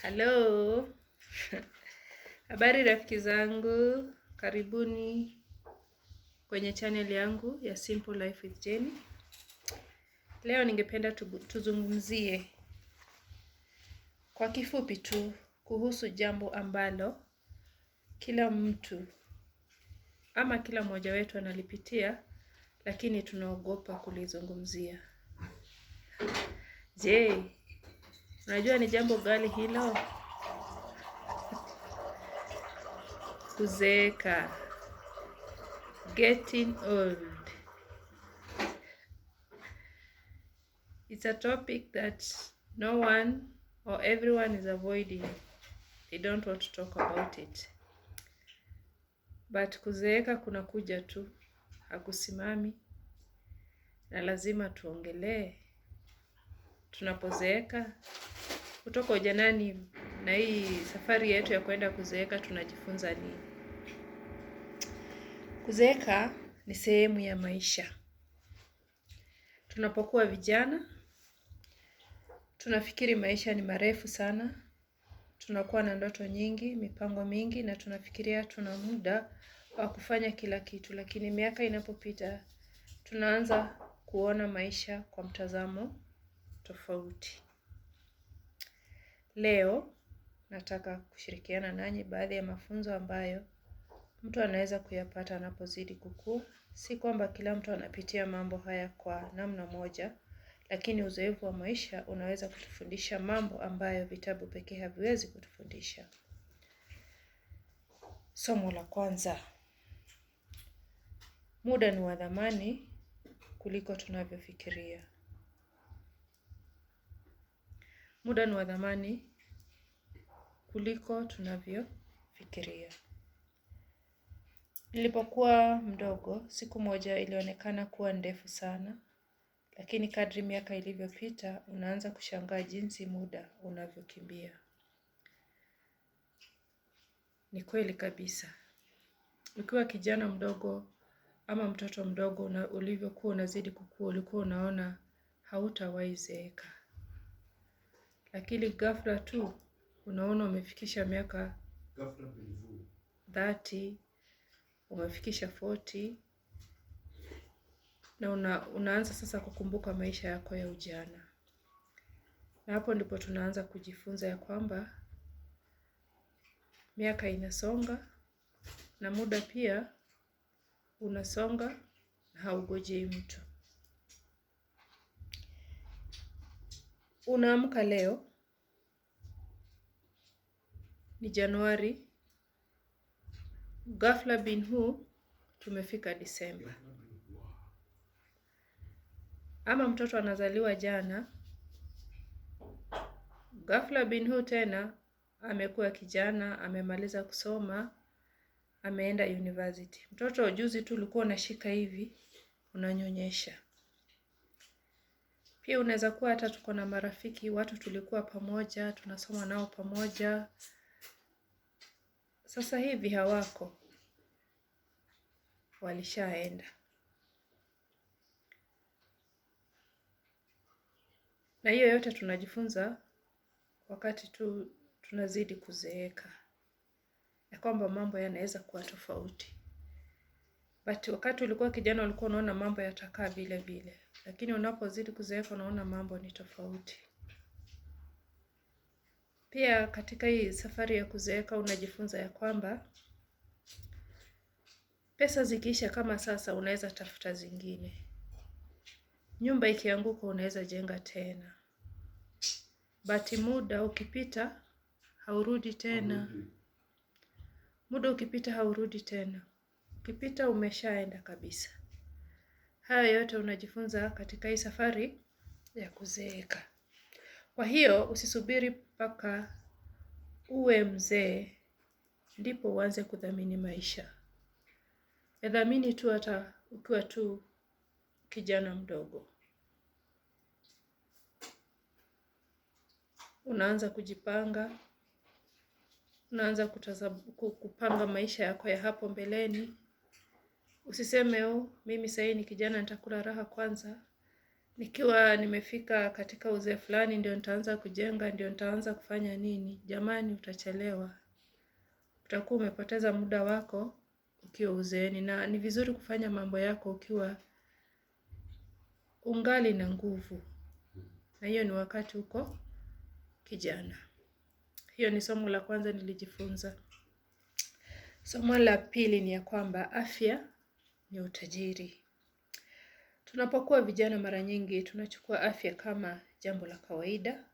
Hello. Habari rafiki zangu, karibuni kwenye channel yangu ya Simple Life with Jenny. Leo ningependa tuzungumzie kwa kifupi tu kuhusu jambo ambalo kila mtu ama kila mmoja wetu analipitia, lakini tunaogopa kulizungumzia. Je, unajua ni jambo gani hilo? Kuzeeka. Getting old. It's a topic that no one or everyone is avoiding. They don't want to talk about it. But kuzeeka kuna kuja tu, hakusimami, na lazima tuongelee. Tunapozeeka kutoka ujanani na hii safari yetu ya kwenda kuzeeka, tunajifunza nini? Kuzeeka ni sehemu ya maisha. Tunapokuwa vijana, tunafikiri maisha ni marefu sana. Tunakuwa na ndoto nyingi, mipango mingi, na tunafikiria tuna muda wa kufanya kila kitu. Lakini miaka inapopita, tunaanza kuona maisha kwa mtazamo tofauti. Leo nataka kushirikiana nanyi baadhi ya mafunzo ambayo mtu anaweza kuyapata anapozidi kukua. Si kwamba kila mtu anapitia mambo haya kwa namna moja, lakini uzoefu wa maisha unaweza kutufundisha mambo ambayo vitabu pekee haviwezi kutufundisha. Somo la kwanza. Muda ni wa thamani kuliko tunavyofikiria. Muda ni wa thamani kuliko tunavyofikiria. Nilipokuwa mdogo, siku moja ilionekana kuwa ndefu sana, lakini kadri miaka ilivyopita, unaanza kushangaa jinsi muda unavyokimbia. Ni kweli kabisa. Ukiwa kijana mdogo ama mtoto mdogo ulivyokuwa unazidi kukua, ulikuwa unaona hautawahi zeeka. Lakini ghafla tu unaona umefikisha miaka 30, umefikisha 40, na unaanza sasa kukumbuka maisha yako ya ujana. Na hapo ndipo tunaanza kujifunza ya kwamba miaka inasonga na muda pia unasonga na haungojei mtu. Unaamka leo ni Januari, ghafla bin huu tumefika Disemba. Ama mtoto anazaliwa jana, ghafla bin huu tena amekuwa kijana, amemaliza kusoma, ameenda university. Mtoto juzi tu ulikuwa unashika hivi, unanyonyesha. Pia unaweza kuwa hata tuko na marafiki, watu tulikuwa pamoja, tunasoma nao pamoja. Sasa hivi hawako, walishaenda. Na hiyo yote tunajifunza wakati tu tunazidi kuzeeka, ya kwamba mambo yanaweza kuwa tofauti. But wakati ulikuwa kijana ulikuwa unaona mambo yatakaa vile vile, lakini unapozidi kuzeeka unaona mambo ni tofauti. Pia katika hii safari ya kuzeeka unajifunza ya kwamba pesa zikiisha kama sasa unaweza tafuta zingine. Nyumba ikianguka unaweza jenga tena. But muda ukipita haurudi tena. Muda ukipita haurudi tena. Ukipita umeshaenda kabisa. Haya yote unajifunza katika hii safari ya kuzeeka. Kwa hiyo usisubiri mpaka uwe mzee ndipo uanze kudhamini maisha. Yadhamini tu hata ukiwa tu kijana mdogo. Unaanza kujipanga, unaanza kupanga maisha yako ya hapo mbeleni. Usiseme mimi sasa ni kijana nitakula raha kwanza, nikiwa nimefika katika uzee fulani ndio nitaanza kujenga, ndio nitaanza kufanya nini? Jamani, utachelewa. Utakuwa umepoteza muda wako ukiwa uzeeni, na ni vizuri kufanya mambo yako ukiwa ungali na nguvu. Na hiyo ni wakati uko kijana. Hiyo ni somo la kwanza nilijifunza. Somo la pili ni ya kwamba afya ni utajiri. Tunapokuwa vijana mara nyingi tunachukua afya kama jambo la kawaida.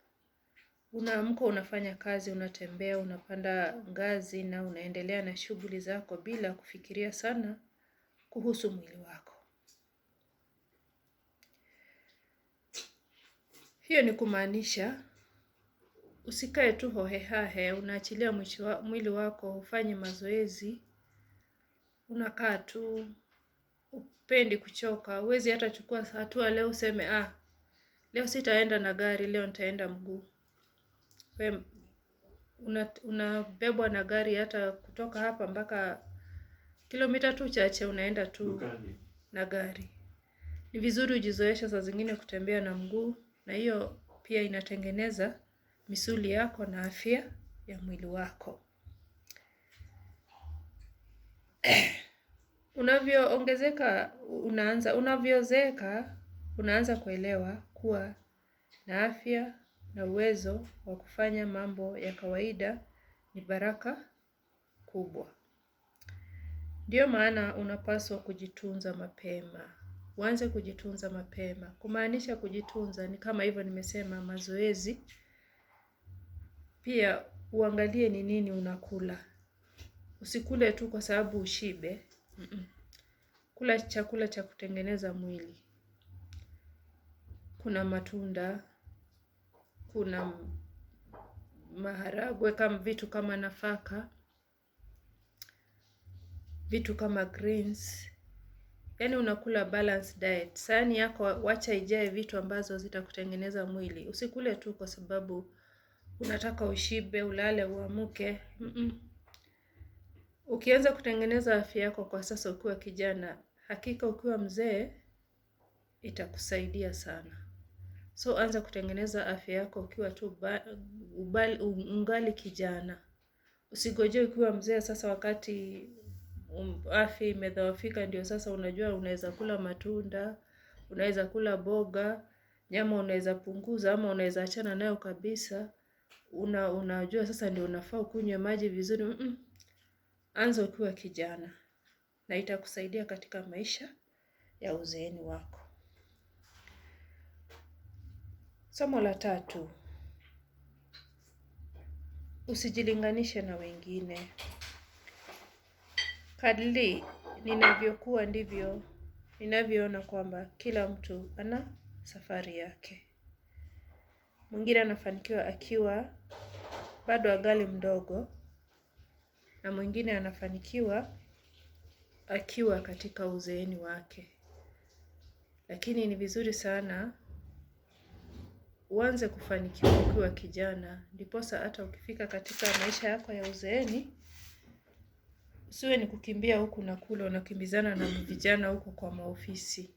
Unaamka, unafanya kazi, unatembea, unapanda ngazi na unaendelea na shughuli zako bila kufikiria sana kuhusu mwili wako. Hiyo ni kumaanisha usikae tu hohehahe, unaachilia mwili wako ufanye mazoezi, unakaa tu, upendi kuchoka. Huwezi hata chukua hatua leo useme leo sitaenda na gari, leo nitaenda mguu. Unabebwa na gari hata kutoka hapa mpaka kilomita tu chache, unaenda tu na gari. Ni vizuri ujizoeshe saa zingine kutembea na mguu, na hiyo pia inatengeneza misuli yako na afya ya mwili wako. Unavyozeeka unaanza kuelewa kuwa na afya na uwezo wa kufanya mambo ya kawaida ni baraka kubwa. Ndio maana unapaswa kujitunza mapema. Uanze kujitunza mapema. Kumaanisha kujitunza ni kama hivyo nimesema, mazoezi. Pia uangalie ni nini unakula. Usikule tu kwa sababu ushibe. Kula chakula cha kutengeneza mwili. Kuna matunda, kuna maharagwe, kama vitu kama nafaka, vitu kama greens. Yaani unakula balanced diet. Sahani yako wacha ijae vitu ambazo zitakutengeneza mwili. Usikule tu kwa sababu unataka ushibe, ulale, uamuke. Ukianza kutengeneza afya yako kwa sasa ukiwa kijana, hakika ukiwa mzee itakusaidia sana. So anza kutengeneza afya yako ukiwa tu ungali kijana. Usigoje ukiwa mzee sasa wakati afya imedhoofika ndio sasa unajua unaweza kula matunda, unaweza kula boga, nyama unaweza punguza ama unaweza achana nayo kabisa. Unajua sasa ndio unafaa kunywa maji vizuri. Anza ukiwa kijana na itakusaidia katika maisha ya uzeeni wako. Somo la tatu. Usijilinganishe na wengine. Kadri ninavyokuwa ndivyo ninavyoona kwamba kila mtu ana safari yake. Mwingine anafanikiwa akiwa bado angali mdogo, na mwingine anafanikiwa akiwa katika uzeeni wake. Lakini ni vizuri sana uanze kufanikiwa ukiwa kijana, ndiposa hata ukifika katika maisha yako ya uzeeni usiwe ni kukimbia huku na kule, unakimbizana na vijana huko kwa maofisi.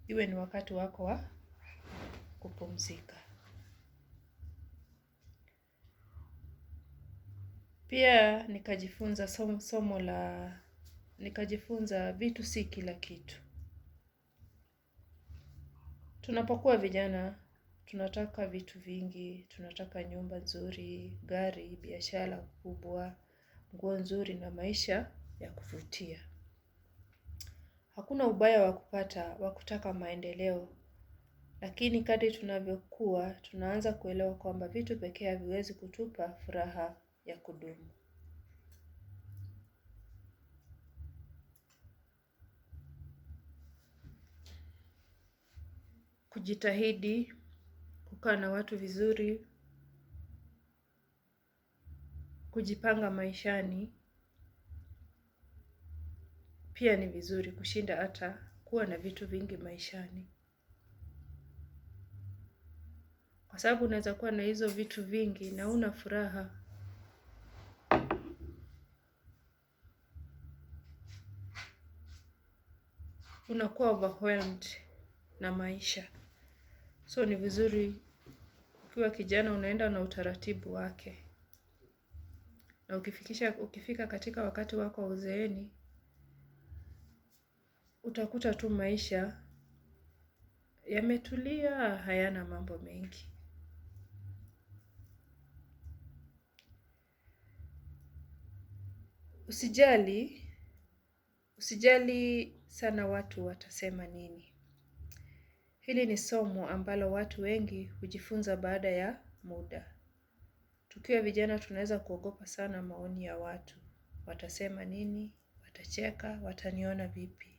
Iwe ni wakati wako wa kupumzika. Pia nikajifunza vitu si kila kitu. Tunapokuwa vijana tunataka vitu vingi, tunataka nyumba nzuri, gari, biashara kubwa, nguo nzuri na maisha ya kuvutia. Hakuna ubaya wa kutaka maendeleo, lakini kadri tunavyokuwa tunaanza kuelewa kwamba vitu pekee haviwezi kutupa furaha ya kudumu. Kujitahidi kukaa na watu vizuri, kujipanga maishani pia ni vizuri kushinda hata kuwa na vitu vingi maishani. Kwa sababu unaweza kuwa na hizo vitu vingi na huna furaha. Unakuwa overwhelmed na maisha. So ni vizuri ukiwa kijana unaenda na utaratibu wake. Na ukifika katika wakati wako uzeeni, utakuta tu maisha yametulia, hayana mambo mengi. Usijali sana watu watasema nini. Hili ni somo ambalo watu wengi hujifunza baada ya muda. Tukiwa vijana tunaweza kuogopa sana maoni ya watu. Watasema nini? Watacheka? Wataniona vipi?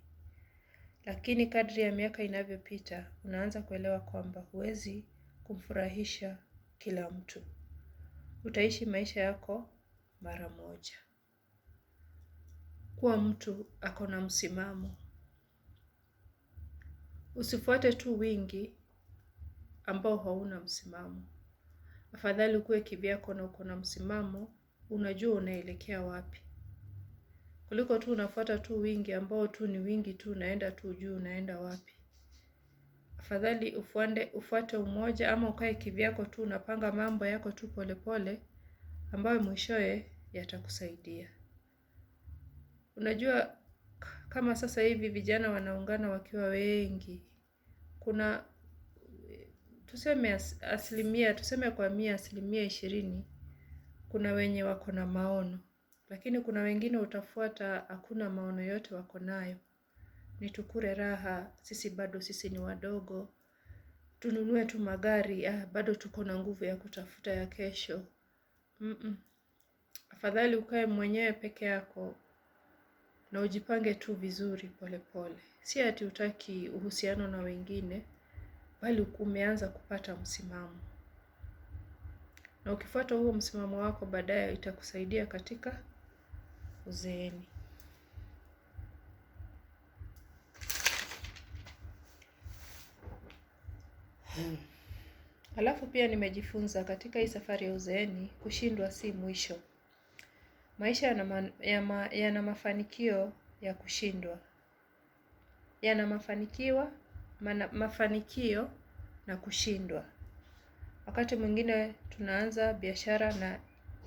Lakini kadri ya miaka inavyopita, unaanza kuelewa kwamba huwezi kumfurahisha kila mtu. Utaishi maisha yako mara moja. Kuwa mtu ako na msimamo. Usifuate tu wingi ambao hauna msimamo. Afadhali ukuwe kivyako na uko na msimamo, unajua unaelekea wapi. Kuliko tu unafuata tu wingi ambao tu ni wingi tu, unaenda tu juu, unaenda wapi. Afadhali ufuate umoja ama ukae kivyako tu, unapanga mambo yako tu polepole ambayo mwishowe yatakusaidia. Unajua kama sasa hivi vijana wanaungana wakiwa wengi. Kuna tuseme kwa 20%, kuna wenye wako na maono. Lakini kuna wengine utafuata hakuna maono yote wako nayo. Ni tukure raha, sisi ni wadogo. Tununue tu magari, bado tuko na nguvu ya kutafuta ya kesho. Afadhali ukae mwenyewe peke yako na ujipange tu vizuri pole pole. Si ati hutaki uhusiano na wengine, bali umeanza kupata msimamo. Na ukifuata huo msimamo wako baadaye itakusaidia katika uzeeni. Alafu pia nimejifunza katika hii safari ya uzeeni, kushindwa si mwisho. Maisha yana mafanikio ya kushindwa. Yana mafanikio na kushindwa. Wakati mwingine tunaanza biashara na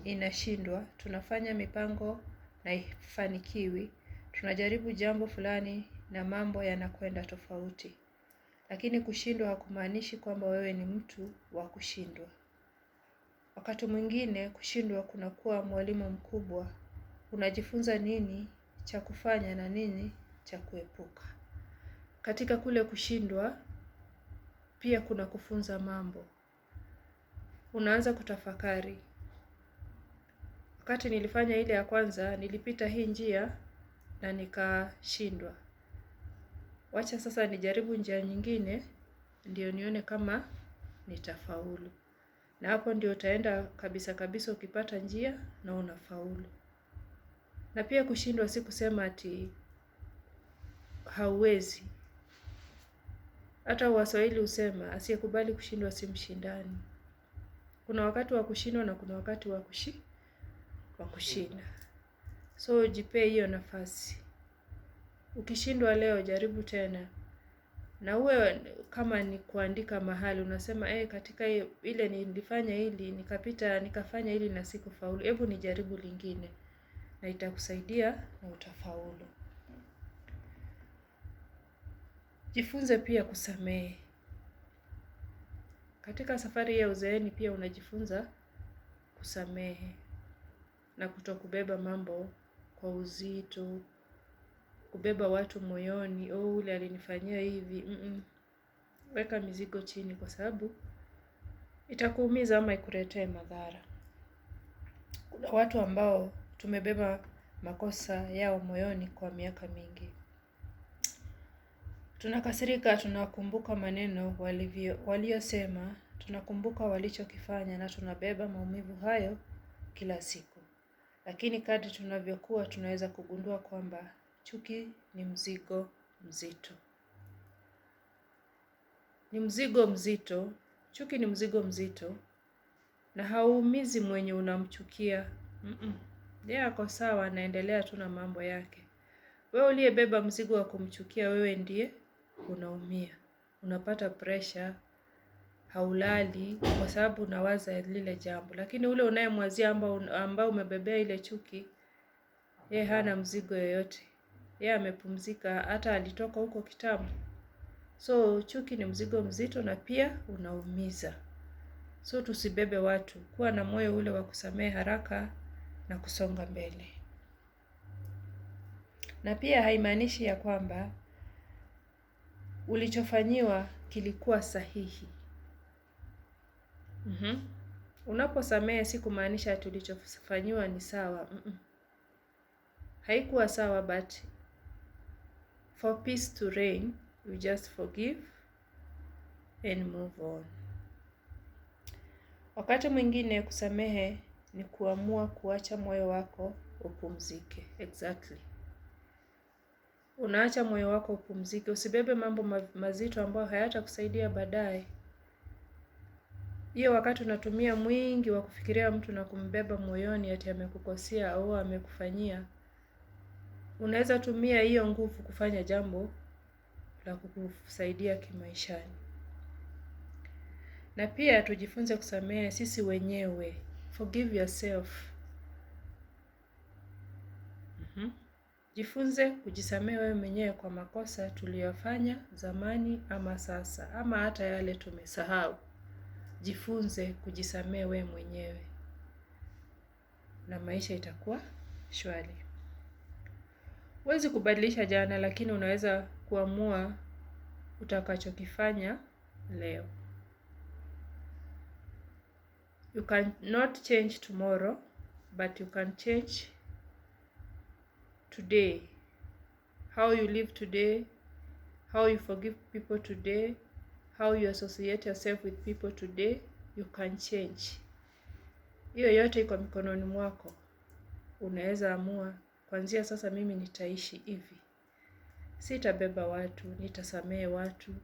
inashindwa, tunafanya mipango na haifanikiwi, tunajaribu jambo fulani na mambo yanakwenda tofauti. Lakini kushindwa hakumaanishi kwamba wewe ni mtu wa kushindwa. Wakati mwingine kushindwa kunakuwa mwalimu mkubwa. Unajifunza nini cha kufanya na nini cha kuepuka. Katika kule kushindwa pia kuna kufunza mambo. Unaanza kutafakari. Wakati nilifanya ile ya kwanza, nilipita hii njia na nikashindwa. Wacha sasa nijaribu njia nyingine, ndio nione kama nitafaulu. Na hapo ndio utaenda kabisa ukipata njia na unafaulu. Na pia kushindwa si kusema ati hauwezi. Hata Waswahili husema asiyekubali kushindwa si mshindani. Kuna wakati wa kushindwa na kuna wakati wa kushinda. So jipe hiyo nafasi. Ukishindwa leo jaribu tena. Na uwe kama ni kuandika mahali unasema katika ile nilifanya hili nikafanya hili na sikufaulu. Hebu nijaribu lingine. Na itakusaidia na utafaulu. Jifunze pia kusamehe. Katika safari ya uzeeni pia unajifunza kusamehe na kutokubeba mambo kwa uzito, kubeba watu moyoni, ule alinifanyia hivi. Weka mizigo chini kwa sababu itakuumiza ama ikuletee madhara. Kuna watu ambao tumebeba makosa yao moyoni kwa miaka mingi. Tunakasirika, tunakumbuka maneno waliosema, tunakumbuka walichokifanya na tunabeba maumivu hayo kila siku. Lakini kadri tunavyokuwa tunaweza kugundua kwamba chuki ni mzigo mzito. Ni mzigo mzito, chuki ni mzigo mzito na hauumizi mwenye unamchukia. Yeye ako sawa, anaendelea tu na mambo yake. Wewe uliyebeba mzigo wa kumchukia, wewe ndiye unaumia. unapata pressure, haulali kwa sababu unawaza lile jambo. Lakini ule unayemwazia ambao umebebea ile chuki, yeye hana mzigo yoyote. Yeye amepumzika, hata alitoka huko kitambo. So chuki ni mzigo mzito na pia unaumiza. So tusibebe watu, kuwa na moyo ule wa kusamehe haraka na kusonga mbele. Na pia haimaanishi ya kwamba ulichofanyiwa kilikuwa sahihi. Unaposamehe si kumaanisha ati ulichofanyiwa ni sawa. Haikuwa sawa, but for peace to reign, you just forgive and move on. Wakati mwingine kusamehe ni kuamua kuacha moyo wako upumzike. Exactly. Unaacha moyo wako upumzike, usibebe mambo mazito ambayo hayatakusaidia baadaye. Hiyo wakati unatumia mwingi wa kufikiria mtu na kumbeba moyoni ati amekukosea au amekufanyia, unaweza tumia hiyo nguvu kufanya jambo la kukusaidia kimaishani. Na pia tujifunze kusamehe sisi wenyewe. Forgive yourself. Jifunze kujisamehe wewe mwenyewe kwa makosa tuliyofanya zamani ama sasa, ama hata yale tumesahau. Jifunze kujisamehe wewe mwenyewe na maisha itakuwa shwari. Huwezi kubadilisha jana, lakini unaweza kuamua utakachokifanya leo. You cannot change tomorrow, but you can change today. How you live today, how you forgive people today, how you associate yourself with people today, you can change. Hiyo yote iko mikononi mwako. Unaweza amua, kuanzia sasa mimi nitaishi hivi. Sitabeba watu, nitasamehe watu,